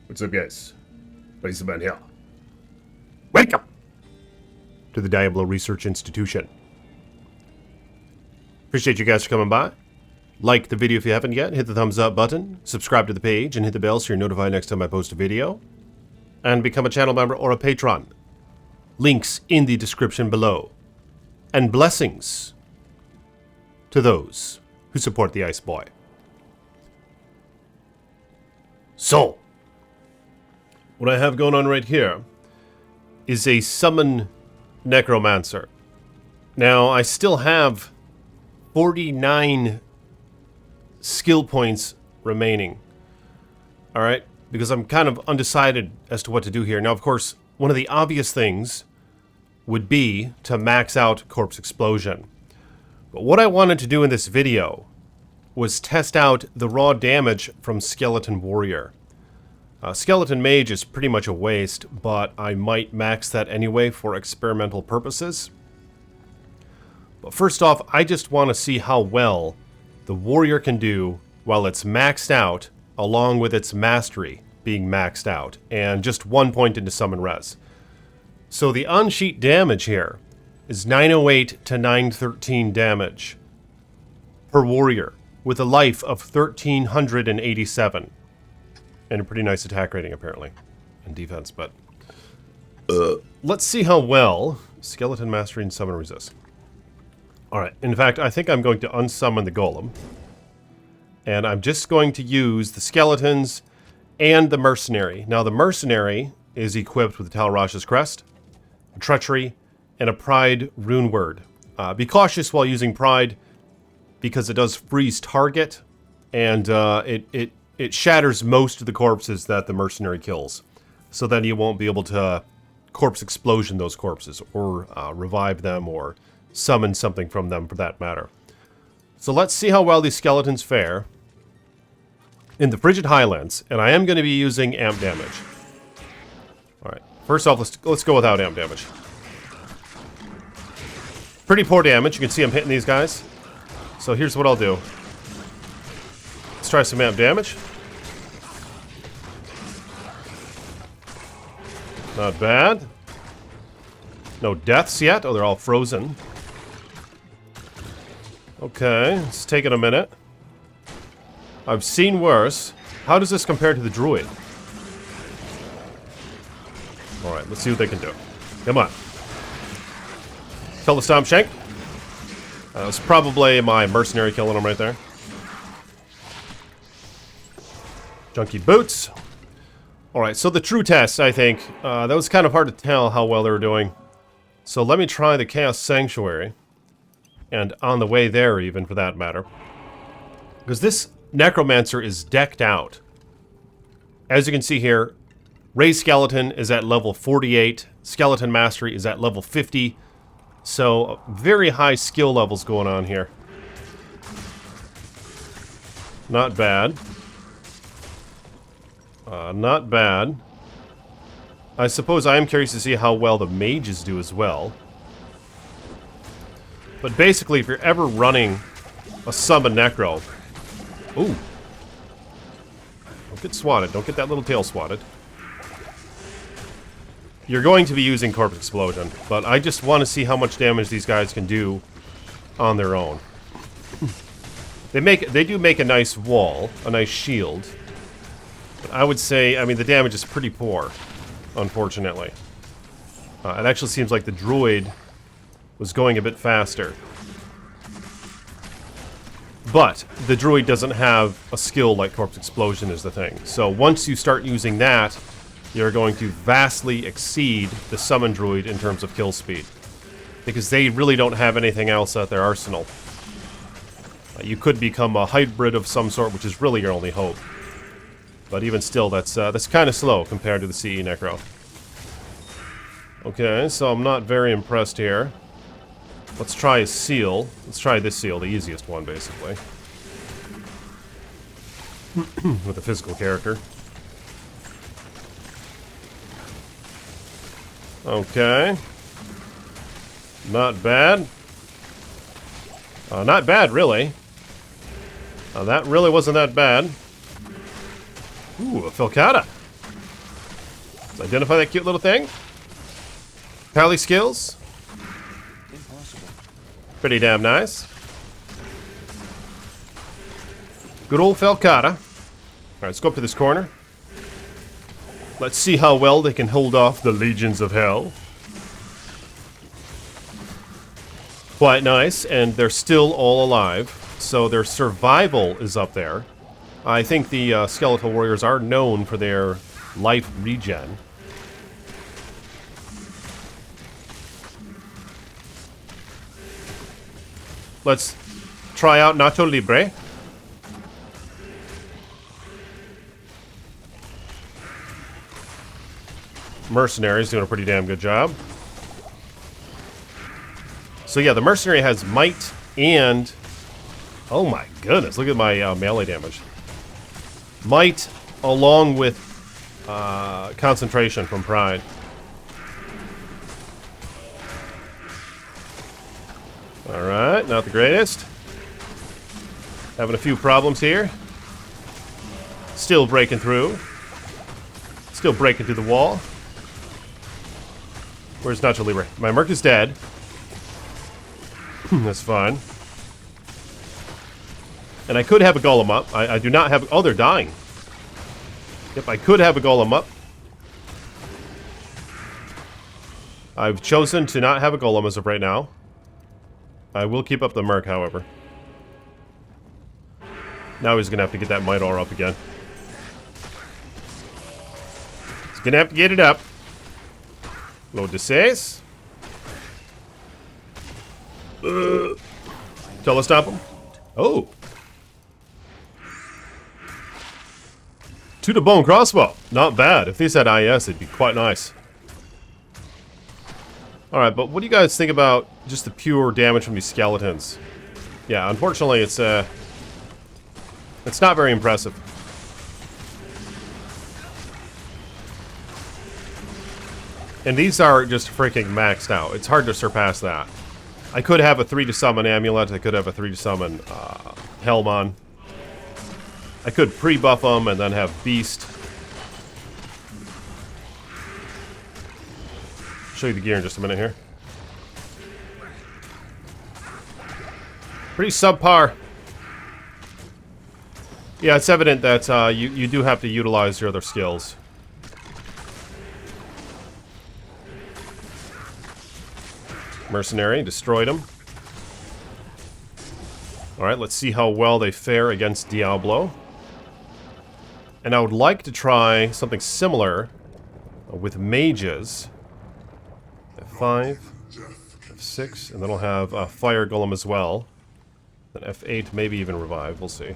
What's up, guys? Policeman here. Welcome to the Diablo Research Institution. Appreciate you guys for coming by. Like the video if you haven't yet, hit the thumbs up button, subscribe to the page, and hit the bell so you're notified next time I post a video. And become a channel member or a patron. Links in the description below. And blessings to those who support the Ice Boy. So, what I have going on right here is a summon necromancer. Now, I still have 49 skill points remaining. Alright? Because I'm kind of undecided as to what to do here. Now, of course, one of the obvious things would be to max out Corpse Explosion. But what I wanted to do in this video was test out the raw damage from Skeleton Warrior. Skeleton Mage is pretty much a waste, but I might max that anyway for experimental purposes. But first off, I just want to see how well the Warrior can do while it's maxed out, along with its Mastery being maxed out, and just 1 point into Summon Res. So the on-sheet damage here is 908 to 913 damage per Warrior, with a life of 1387. And a pretty nice attack rating, apparently. And defense, but... let's see how well Skeleton Mastery and Summon resist. Alright, in fact, I think I'm going to unsummon the Golem. And I'm just going to use the Skeletons and the Mercenary. Now, the Mercenary is equipped with the Talrash's Crest, a Treachery, and a Pride Rune Word. Be cautious while using Pride, because it does freeze target, and it shatters most of the corpses that the Mercenary kills. So then you won't be able to Corpse Explosion those corpses, or revive them, or summon something from them for that matter. So let's see how well these skeletons fare in the Frigid Highlands, and I am going to be using amp damage. Alright, first off, let's go without amp damage. Pretty poor damage, you can see I'm hitting these guys. So here's what I'll do. Let's try some amp damage. Not bad. No deaths yet. Oh, they're all frozen. Okay, it's taking a minute. I've seen worse. How does this compare to the Druid? Alright, let's see what they can do. Come on. Kill the Stomp Shank. It's probably my Mercenary killing him right there. Junky Boots. Alright, so the true test, I think, that was kind of hard to tell how well they were doing. So let me try the Chaos Sanctuary. And on the way there, even, for that matter. Because this Necromancer is decked out. As you can see here, Ray Skeleton is at level 48. Skeleton Mastery is at level 50. So, very high skill levels going on here. Not bad. Not bad. I suppose I am curious to see how well the mages do as well. But basically, if you're ever running a summon Necro... Ooh. Don't get swatted. Don't get that little tail swatted. You're going to be using Corpse Explosion, but I just want to see how much damage these guys can do on their own. They do make a nice wall, a nice shield. But I would say, I mean, the damage is pretty poor, unfortunately. It actually seems like the Druid was going a bit faster. But the Druid doesn't have a skill like Corpse Explosion is the thing. So once you start using that, you're going to vastly exceed the Summon Druid in terms of kill speed. Because they really don't have anything else at their arsenal. You could become a hybrid of some sort, which is really your only hope. But even still, that's kind of slow compared to the CE Necro. Okay, so I'm not very impressed here. Let's try a seal. Let's try this seal, the easiest one, basically. With a physical character. Okay. Not bad. Not bad, really. That really wasn't that bad. Ooh, a Filcata. Let's identify that cute little thing. Pally skills. Impossible. Pretty damn nice. Good old Falcata. Alright, let's go up to this corner. Let's see how well they can hold off the legions of hell. Quite nice, and they're still all alive. So their survival is up there. I think the skeletal warriors are known for their life regen. Let's try out Nacho Libre. Mercenary's doing a pretty damn good job. So yeah, the mercenary has might and... Oh my goodness, look at my melee damage. Might along with concentration from pride. Alright, not the greatest. Having a few problems here. Still breaking through. Still breaking through the wall. Where's Nacho Libre? My Merc is dead. That's fine. And I could have a golem up. I do not have... Oh, they're dying. Yep, I could have a golem up. I've chosen to not have a golem as of right now. I will keep up the Merc, however. Now he's going to have to get that Might Aura up again. He's going to have to get it up. Load the says. Telestop him. Oh. To the bone crossbow. Not bad. If these had IS, it'd be quite nice. Alright, but what do you guys think about just the pure damage from these skeletons? Yeah, unfortunately, it's not very impressive. And these are just freaking maxed out. It's hard to surpass that. I could have a 3 to summon Amulet. I could have a 3 to summon Helmon. I could pre-buff them and then have Beast. Show you the gear in just a minute here. Pretty subpar. Yeah, it's evident that you do have to utilize your other skills. Mercenary, destroyed him. Alright, let's see how well they fare against Diablo. And I would like to try something similar with mages. F5, F6, and then I'll have a Fire Golem as well. Then F8, maybe even Revive, we'll see.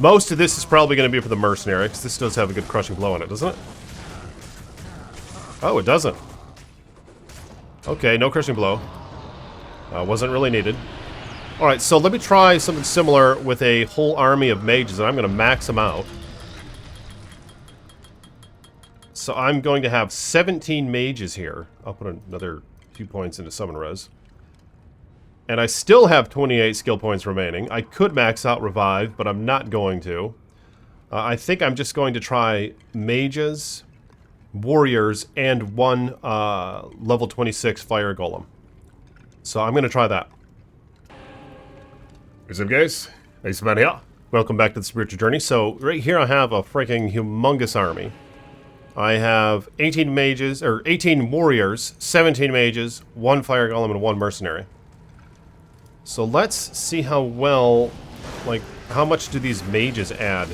Most of this is probably going to be for the Mercenary, because this does have a good crushing blow on it, doesn't it? Oh, it doesn't. Okay, no crushing blow. Wasn't really needed. Alright, so let me try something similar with a whole army of mages, and I'm going to max them out. So I'm going to have 17 mages here. I'll put another few points into summon res. And I still have 28 skill points remaining. I could max out Revive, but I'm not going to. I think I'm just going to try mages, warriors, and one level 26 Fire Golem. So I'm going to try that. What's up, guys? Nice to be here. Welcome back to the Spiritual Journey. So right here I have a freaking humongous army. I have 18 mages, or 18 warriors, 17 mages, 1 Fire Golem, and 1 mercenary. So let's see how well, like, how much do these mages add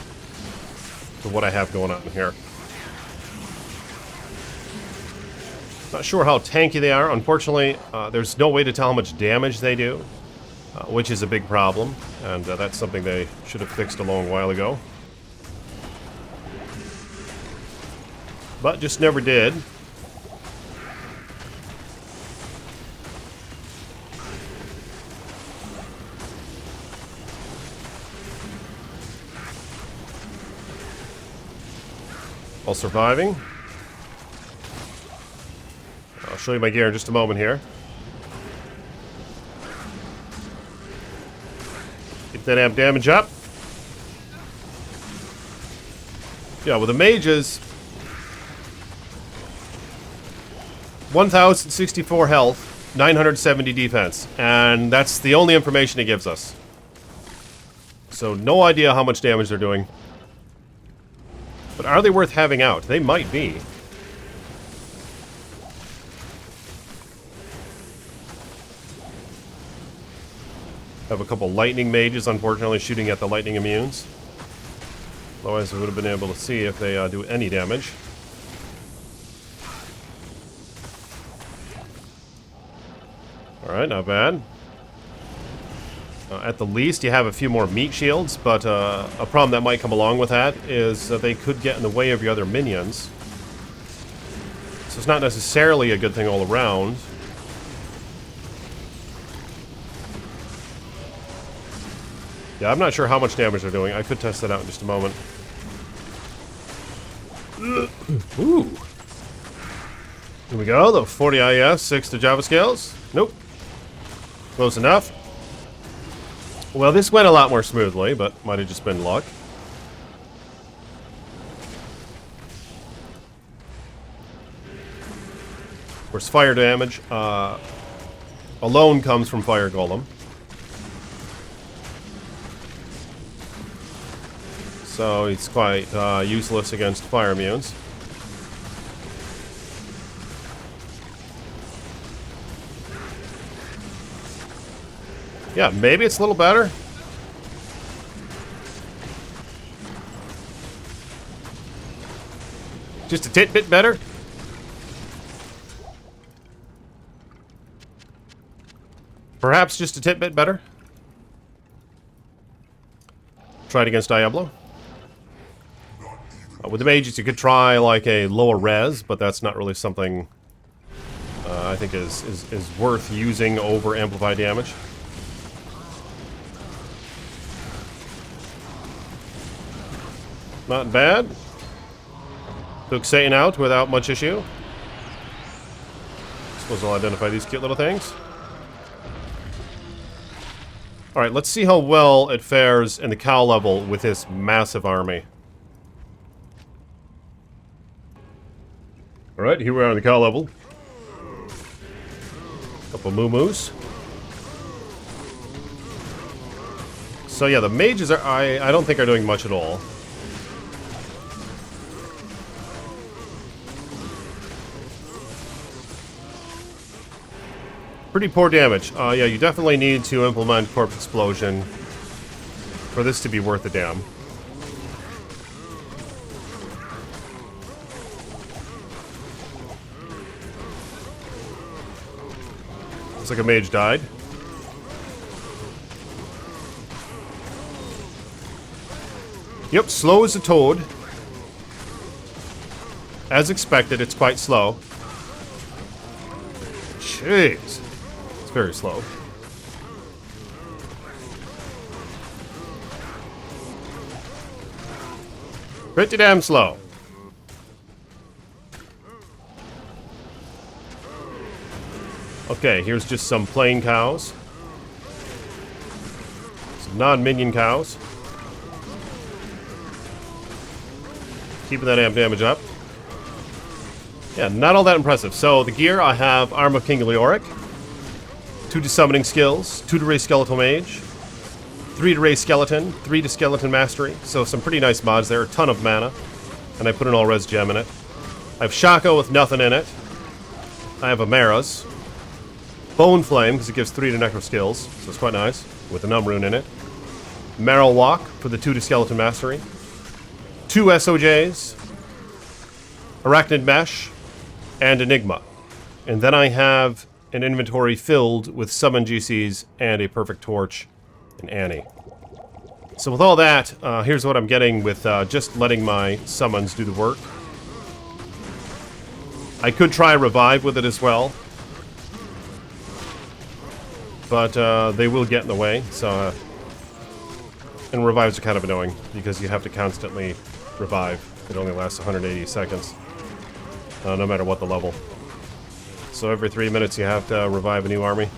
to what I have going on here. Not sure how tanky they are. Unfortunately, there's no way to tell how much damage they do, which is a big problem, and that's something they should have fixed a long while ago. But just never did. While surviving. I'll show you my gear in just a moment here. Get that amp damage up. Yeah, with the mages, 1,064 health, 970 defense, and that's the only information it gives us. So no idea how much damage they're doing. But are they worth having out? They might be. Have a couple lightning mages, unfortunately, shooting at the lightning immunes. Otherwise, we would have been able to see if they do any damage. Alright, not bad. At the least, you have a few more meat shields, but a problem that might come along with that is that they could get in the way of your other minions. So it's not necessarily a good thing all around. Yeah, I'm not sure how much damage they're doing. I could test that out in just a moment. Ooh. Here we go, the 40 IS, 6 to Java scales. Nope. Close enough. Well, this went a lot more smoothly, but might have just been luck. Of course, fire damage alone comes from Fire Golem. So it's quite useless against fire immunes. Yeah, maybe it's a little better. Just a bit better. Perhaps just a bit better. Try it against Diablo. With the mages, you could try like a lower res, but that's not really something I think is worth using over amplified damage. Not bad. Took Satan out without much issue. Suppose I'll identify these cute little things. Alright, let's see how well it fares in the cow level with this massive army. Alright, here we are on the cow level. Couple moo-moos. So yeah, the mages are I don't think are doing much at all. Pretty poor damage. Yeah, you definitely need to implement Corpse Explosion for this to be worth the damn. Looks like a mage died. Yep, slow as a toad. As expected, it's quite slow. Jeez. Very slow. Pretty damn slow. Okay, here's just some plain cows. Some non-minion cows. Keeping that amp damage up. Yeah, not all that impressive. So the gear, I have Arm of King Leoric. 2 to summoning skills, 2 to raise skeletal mage, 3 to raise skeleton, 3 to skeleton mastery. So some pretty nice mods there, a ton of mana. And I put an all-res gem in it. I have Shako with nothing in it. I have Amaras. Bone Flame, because it gives 3 to necro skills, so it's quite nice, with a numb rune in it. Marrow Walk for the 2 to skeleton mastery. 2 SOJs. Arachnid Mesh. And Enigma. And then I have an inventory filled with summon GCs and a perfect torch and Annie. So with all that, here's what I'm getting with just letting my summons do the work. I could try revive with it as well, but they will get in the way. So, and revives are kind of annoying because you have to constantly revive. It only lasts 180 seconds, no matter what the level. So every 3 minutes you have to revive a new army,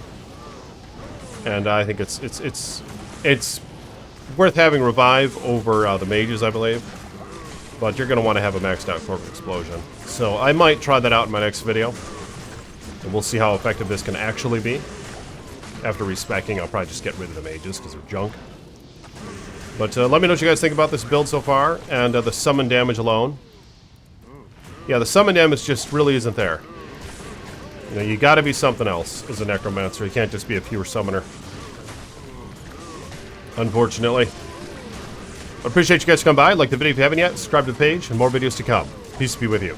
and I think it's worth having revive over the mages, I believe. But you're going to want to have a maxed out Corpse Explosion. So I might try that out in my next video. And we'll see how effective this can actually be. After respecking, I'll probably just get rid of the mages because they're junk. But let me know what you guys think about this build so far. And the summon damage alone. Yeah, the summon damage just really isn't there. You know, you gotta be something else as a Necromancer. You can't just be a pure summoner. Unfortunately. I appreciate you guys coming by. Like the video if you haven't yet. Subscribe to the page and more videos to come. Peace be with you.